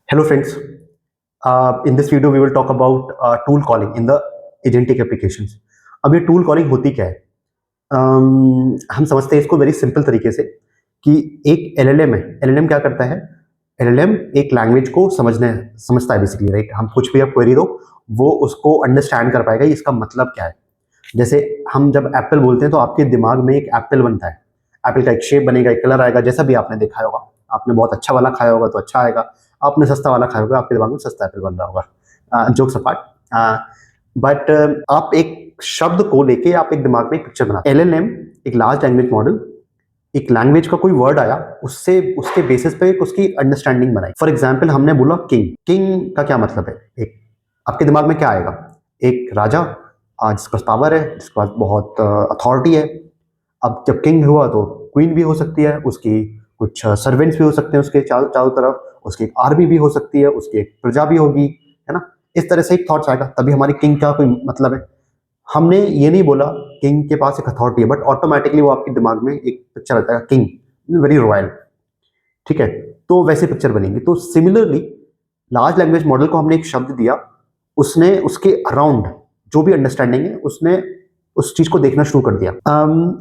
Hello friends, in this video we will talk about tool calling in the agentic applications. अब ये tool calling होती क्या है? हम समझते हैं इसको वेरी सिंपल तरीके से कि एक एलएलएम है। एलएलएम क्या करता है? एलएलएम एक लैंग्वेज को समझता है बेसिकली, राइट? हम कुछ भी आप क्वेरी दो, वो उसको अंडरस्टैंड कर पाएगा इसका मतलब क्या है। जैसे हम जब एप्पल बोलते हैं तो आपके दिमाग में एक एप्पल बनता है। एप्पल का एक शेप बनेगा, एक कलर आएगा, जैसा भी आपने देखा होगा। आपने बहुत अच्छा वाला खाया होगा तो अच्छा आएगा, आपने सस्ता वाला खाया होगा, आपके दिमाग में सस्ता एप्पल बन रहा होगा। जोक्स अपार्ट, बट आप एक शब्द को लेके आप एक दिमाग में एक पिक्चर बनाते हैं। एलएलएम एक लार्ज लैंग्वेज मॉडल, एक लैंग्वेज का कोई वर्ड आया, उससे उसके बेसिस पे उसकी अंडरस्टैंडिंग बनाई। फॉर एग्जाम्पल हमने बोला किंग। किंग का क्या मतलब है? एक आपके दिमाग में क्या आएगा? एक राजा जिसके पास पावर है, जिसके पास बहुत अथॉरिटी है। अब जब किंग हुआ तो क्वीन भी हो सकती है, उसकी कुछ सर्वेंट्स भी हो सकते हैं उसके चारों चारों तरफ, उसकी एक आर्मी भी हो सकती है, उसकी एक प्रजा भी होगी, है ना? इस तरह से एक थॉट्स आएगा, तभी हमारी किंग का कोई मतलब है। हमने ये नहीं बोला किंग के पास एक अथॉरिटी है, बट ऑटोमेटिकली वो आपके दिमाग में एक पिक्चर आता है, किंग वेरी रॉयल, ठीक है? तो वैसे पिक्चर बनेंगी। तो सिमिलरली लार्ज लैंग्वेज मॉडल को हमने एक शब्द दिया, उसने उसके अराउंड जो भी अंडरस्टैंडिंग है उसने उस चीज को देखना शुरू कर दिया।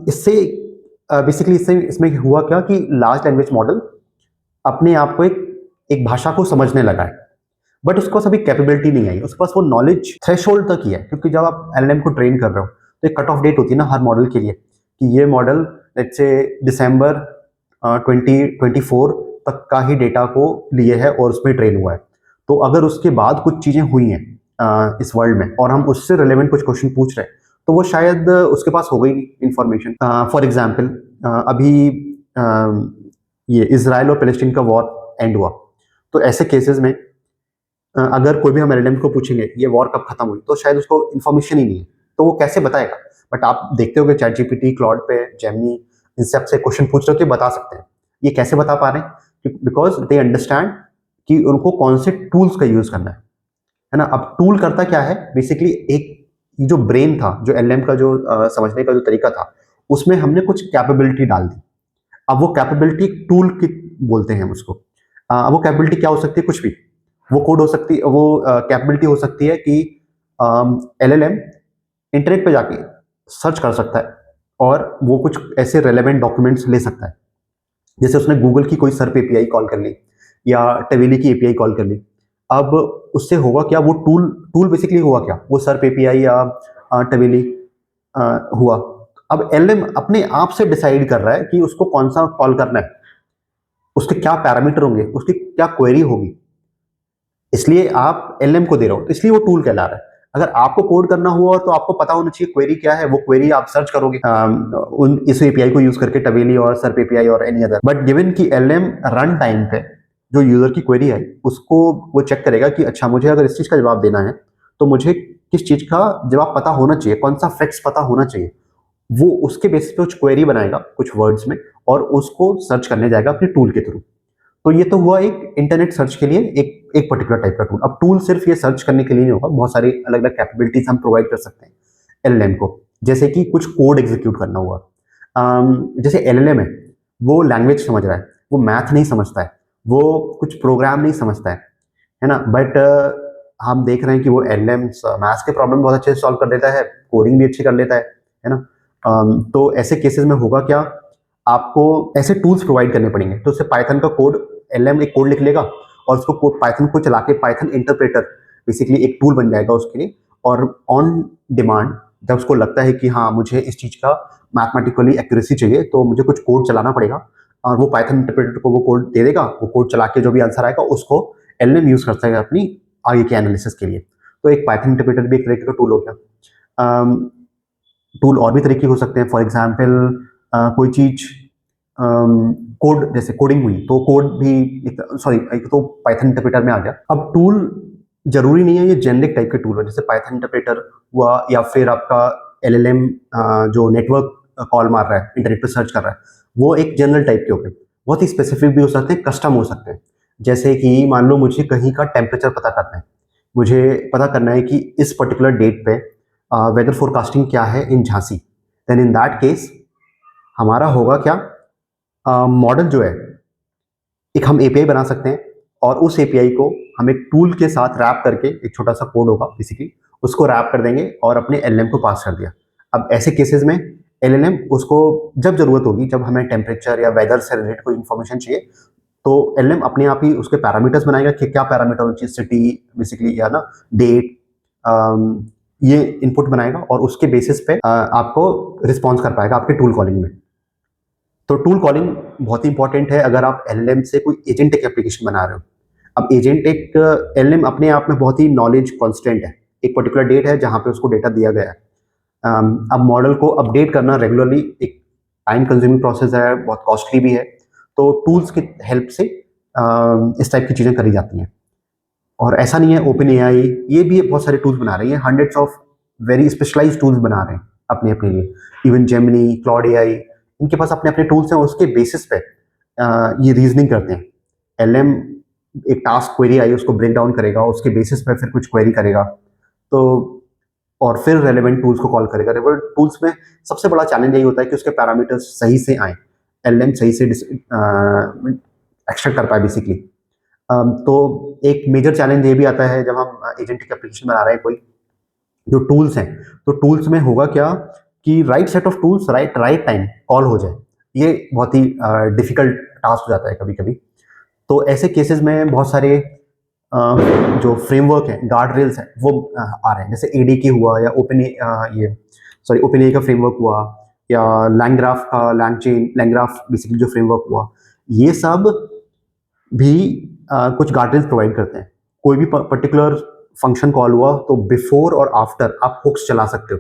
इससे बेसिकली इसमें हुआ क्या कि लार्ज लैंग्वेज मॉडल अपने आप को एक भाषा को समझने लगा है, बट उसके पास अभी कैपेबिलिटी नहीं आई, उसके पास वो नॉलेज थ्रेशोल्ड तक ही है। क्योंकि जब आप एलएलएम को ट्रेन कर रहे हो तो एक कट ऑफ डेट होती है ना हर मॉडल के लिए, कि ये मॉडल लेट्स से दिसंबर 2024 तक का ही डेटा को लिए है और उसमें ट्रेन हुआ है। तो अगर उसके बाद कुछ चीज़ें हुई हैं इस वर्ल्ड में और हम उससे रिलेवेंट कुछ क्वेश्चन पूछ रहे हैं, तो वो शायद उसके पास हो गई नहीं इन्फॉर्मेशन। फॉर एग्जाम्पल अभी ये इसराइल और पैलेस्टीन का वॉर एंड हुआ, तो ऐसे केसेस में अगर कोई भी हम एलएलएम को पूछेंगे ये वॉर कब खत्म हुई, तो शायद उसको इन्फॉर्मेशन ही नहीं है, तो वो कैसे बताएगा? बट आप देखते हो कि चैट जीपीटी, क्लॉड पे, जेमिनी, इन सब से क्वेश्चन पूछ रहे हो तो बता सकते हैं। ये कैसे बता पा रहे हैं? बिकॉज दे अंडरस्टैंड कि उनको कौन से टूल्स का यूज करना है ना? अब टूल करता क्या है बेसिकली, एक जो ब्रेन था, जो एलएलएम का जो समझने का जो तरीका था, उसमें हमने कुछ कैपेबिलिटी डाल दी। अब वो कैपेबिलिटी टूल की बोलते हैं उसको। अब वो कैपेबिलिटी क्या हो सकती है? कुछ भी। वो कोड हो सकती है, वो कैपेबिलिटी हो सकती है कि एलएलएम इंटरनेट पे जाके सर्च कर सकता है और वो कुछ ऐसे रेलेवेंट डॉक्यूमेंट्स ले सकता है। जैसे उसने गूगल की कोई सर्प एपीआई कॉल कर ली या टेविली की एपीआई कॉल कर ली। अब उससे होगा क्या? वो टूल टूल बेसिकली हुआ क्या? वो सर्प एपीआई या टेविली हुआ। अब एलएम अपने आप से डिसाइड कर रहा है कि उसको कौन सा कॉल करना है, उसके क्या पैरामीटर होंगे, उसकी क्या क्वेरी होगी। इसलिए आप एलएम को दे रहे हो, तो इसलिए वो टूल कहला रहा है। अगर आपको कोड करना हुआ तो आपको पता होना चाहिए क्वेरी क्या है, वो क्वेरी आप सर्च करोगे उन इस एपीआई को यूज करके, टवेली और सर्प एपीआई और एनी अदर। बट गिवन कि एलएम रन टाइम पे जो यूजर की क्वेरी है उसको वो चेक करेगा कि अच्छा मुझे अगर इस चीज का जवाब देना है तो मुझे किस चीज का जवाब पता होना चाहिए, कौन सा फैक्ट्स पता होना चाहिए। वो उसके बेसिस पे कुछ क्वेरी बनाएगा कुछ वर्ड्स में और उसको सर्च करने जाएगा अपने टूल के थ्रू। तो ये तो हुआ एक इंटरनेट सर्च के लिए एक पर्टिकुलर टाइप का टूल। अब टूल सिर्फ ये सर्च करने के लिए नहीं होगा, बहुत सारी अलग अलग कैपेबिलिटीज हम प्रोवाइड कर सकते हैं एलएलएम को। जैसे कि कुछ कोड एग्जीक्यूट करना हुआ, जैसे एलएलएम है वो लैंग्वेज समझ रहा है, वो मैथ नहीं समझता है, वो कुछ प्रोग्राम नहीं समझता है ना? बट हम देख रहे हैं कि वो एलएलएम मैथ्स के प्रॉब्लम बहुत अच्छे से सॉल्व कर देता है, कोडिंग भी अच्छी कर लेता है ना? तो ऐसे केसेस में होगा क्या, आपको ऐसे टूल्स प्रोवाइड करने पड़ेंगे। तो उससे पाइथन का कोड, एलएम एक कोड लिख लेगा और उसको पाइथन को चला के पाइथन इंटरप्रेटर बेसिकली एक टूल बन जाएगा उसके लिए। और ऑन डिमांड जब उसको लगता है कि हाँ मुझे इस चीज का मैथमेटिकली एक्यूरेसी चाहिए तो मुझे कुछ कोड चलाना पड़ेगा, और वो पाइथन इंटरप्रेटर को वो कोड दे देगा। वो कोड चला के जो भी आंसर आएगा उसको एलएम यूज कर सकेगा अपनी आगे के एनालिसिस के लिए। तो एक पाइथन इंटरप्रेटर भी एक तरीके का टूल हो गया। टूल और भी तरीके हो सकते हैं। फॉर एग्जाम्पल कोई चीज कोड, जैसे कोडिंग हुई तो कोड भी एक तो पाइथन इंटरप्रेटर में आ गया। अब टूल जरूरी नहीं है ये जेनरिक टाइप के टूल हो, जैसे पाइथन इंटरप्रेटर हुआ या फिर आपका एलएलएम जो नेटवर्क कॉल मार रहा है, इंटरनेट पर सर्च कर रहा है, वो एक जनरल टाइप के हो गए। बहुत ही स्पेसिफिक भी हो सकते हैं, कस्टम हो सकते हैं। जैसे कि मान लो मुझे कहीं का टेम्परेचर पता करना है, मुझे पता करना है कि इस पर्टिकुलर डेट पे वेदर फोरकास्टिंग क्या है in Jhansi. Then in that case हमारा होगा क्या, मॉडल जो है, एक हम एपीआई बना सकते हैं और उस एपीआई को हम एक टूल के साथ रैप करके, एक छोटा सा कोड होगा बेसिकली, उसको रैप कर देंगे और अपने एलएलएम को पास कर दिया। अब ऐसे केसेस में एलएलएम उसको जब जरूरत होगी, जब हमें टेम्परेचर या वेदर से रिलेटेड कोई इन्फॉर्मेशन चाहिए, तो एलएलएम अपने आप ही उसके पैरामीटर्स बनाएगा कि क्या पैरामीटर होनी चाहिए, सिटी बेसिकली या ना डेट, ये इनपुट बनाएगा और उसके बेसिस पे आपको रिस्पॉन्स कर पाएगा आपके टूल कॉलिंग में। तो टूल कॉलिंग बहुत ही इंपॉर्टेंट है अगर आप एलएलएम से कोई एजेंटिक एप्लीकेशन बना रहे हो। अब एजेंटिक एलएलएम अपने आप में बहुत ही नॉलेज कॉन्स्टेंट है, एक पर्टिकुलर डेट है जहां पे उसको डेटा दिया गया है। अब मॉडल को अपडेट करना रेगुलरली एक टाइम कंज्यूमिंग प्रोसेस है, बहुत कॉस्टली भी है। तो टूल्स की हेल्प से इस टाइप की चीज़ें करी जाती हैं। और ऐसा नहीं है, ओपन एआई ये भी बहुत सारे टूल्स बना रही है, hundreds of very specialised tools बना रहे हैं अपने अपने लिए। इवन जेमिनी, क्लॉड एआई, इनके पास अपने अपने टूल्स हैं, उसके बेसिस पे ये रीजनिंग करते हैं। एलएम एक टास्क क्वेरी आई, उसको ब्रेक डाउन करेगा, उसके बेसिस पे फिर कुछ क्वेरी करेगा, तो और फिर रेलेवेंट टूल्स को कॉल करेगा। रेलेवेंट टूल्स में सबसे बड़ा चैलेंज यही होता है कि उसके पैरामीटर्स सही से आए, एलएम सही से एक्सट्रैक्ट कर पाए बेसिकली। तो एक मेजर चैलेंज ये भी आता है जब हम एजेंटिक एप्लीकेशन बना रहे हैं कोई, जो टूल्स हैं, तो टूल्स में होगा क्या कि right set of tools right time call हो जाए, ये बहुत ही डिफिकल्ट टास्क हो जाता है कभी कभी। तो ऐसे केसेस में बहुत सारे जो फ्रेमवर्क है, गार्ड रेल्स है, वो आ रहे हैं, जैसे एडीके हुआ या ये सॉरी ओपन ए का फ्रेमवर्क हुआ, या लैंग्राफ का लैंग्राफ बेसिकली जो फ्रेमवर्क हुआ, ये सब भी कुछ गार्ड रेल्स प्रोवाइड करते हैं। कोई भी पर्टिकुलर फंक्शन कॉल हुआ तो बिफोर और आफ्टर आप हुक्स चला सकते हो,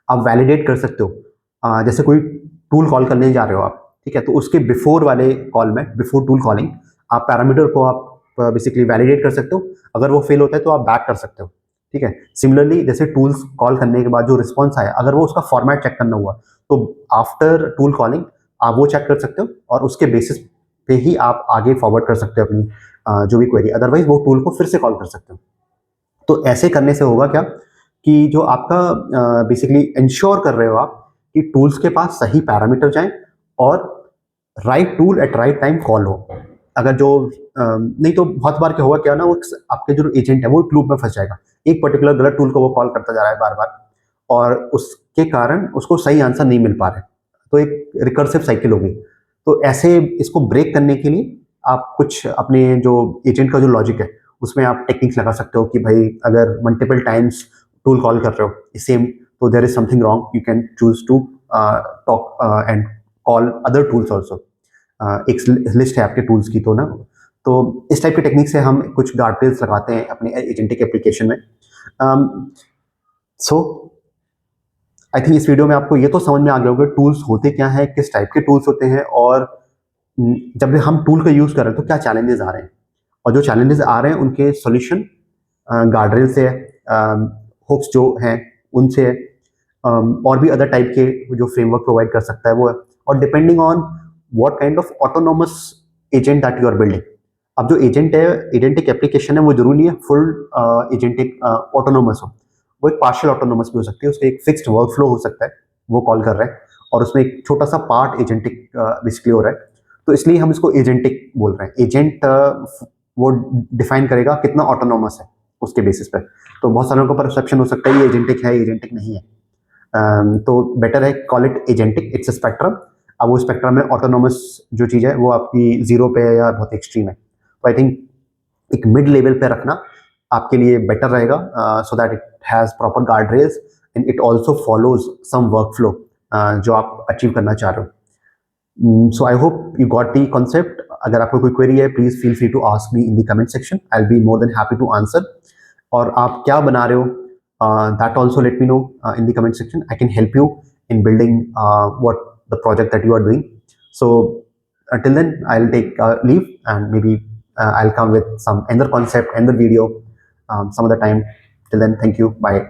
आप वैलिडेट कर सकते हो। जैसे कोई टूल कॉल करने जा रहे हो आप, ठीक है, तो उसके बिफोर वाले कॉल में, बिफोर टूल कॉलिंग, आप पैरामीटर को आप बेसिकली वैलिडेट कर सकते हो। अगर वो फेल होता है तो आप बैक कर सकते हो, ठीक है। सिमिलरली जैसे टूल्स कॉल करने के बाद जो रिस्पॉन्स आया, अगर वो उसका फॉर्मेट चेक करना हुआ, तो आफ्टर टूल कॉलिंग आप वो चेक कर सकते हो और उसके बेसिस पे ही आप आगे फॉरवर्ड कर सकते हो अपनी जो भी क्वेरी, अदरवाइज वो टूल को फिर से कॉल कर सकते हो। तो ऐसे करने से होगा क्या कि जो आपका बेसिकली इंश्योर कर रहे हो आप कि टूल्स के पास सही पैरामीटर जाएं और right tool at right time call हो। अगर जो नहीं तो बहुत बार क्या होगा क्या ना, वो आपके जो एजेंट है वो एक लूप में फंस जाएगा, एक पर्टिकुलर गलत टूल को वो कॉल करता जा रहा है बार बार, और उसके कारण उसको सही आंसर नहीं मिल पा रहा है, तो एक रिकर्सिव साइकिल होगी। तो ऐसे इसको ब्रेक करने के लिए आप कुछ अपने जो एजेंट का जो लॉजिक है उसमें आप टेक्निक्स लगा सकते हो कि भाई अगर मल्टीपल टाइम्स टूल कॉल कर रहे हो सेम, तो there is something wrong, you can choose to talk and call other tools also. एक लिस्ट है आपके टूल्स की, तो ना, तो इस टाइप के टेक्निक से हम कुछ गार्डरेल्स लगाते हैं अपने एजेंटिक एप्लीकेशन में। सो आई थिंक इस वीडियो में आपको ये तो समझ में आ गया होगा टूल्स होते क्या हैं, किस टाइप के टूल्स होते हैं, और जब हम टूल का यूज कर रहे हैं तो क्या चैलेंजेस आ रहे हैं, और जो चैलेंजेस आ रहे हैं उनके सॉल्यूशन गार्डरेल से है, हुक्स जो हैं उनसे है, और भी अदर टाइप के जो फ्रेमवर्क प्रोवाइड कर सकता है वो है, और depending on what kind of autonomous agent that you are building. अब जो एजेंट है, एजेंटिक एप्लीकेशन है, वो जरूरी नहीं है फुल एजेंटिक ऑटोनोमस हो, वो एक पार्शियल ऑटोनोमस भी हो सकती है, उसका एक फिक्स्ड वर्क फ्लो हो सकता है, वो कॉल कर रहा है और उसमें एक छोटा सा पार्ट एजेंटिक बेसिकली हो रहा है, तो इसलिए हम इसको एजेंटिक बोल रहे हैं। एजेंट वो डिफाइन करेगा कितना ऑटोनोमस है उसके बेसिस पे। तो बहुत सारों का परसेप्शन हो सकता है ये एजेंटिक है, एजेंटिक नहीं है, तो बेटर है call it agentic, it's a spectrum. अब वो स्पेक्ट्रम में ऑटोनोमस जो चीज़ है वो आपकी जीरो पे है या बहुत एक्सट्रीम है, तो आई थिंक एक मिड लेवल पे रखना आपके लिए बेटर रहेगा, so that it has proper guardrails and it also follows some workflow जो आप अचीव करना चाह रहे हो। So I hope you got the concept. अगर आपको कोई क्वेरी है please feel free to ask me in the comment section, I will be more than happy to answer. और आप क्या बना रहे हो that also let me know in the comment section, I can help you in building what the project that you are doing. So until then I'll take leave, and maybe I'll come with some another concept, another video some other time. Till then, thank you, bye.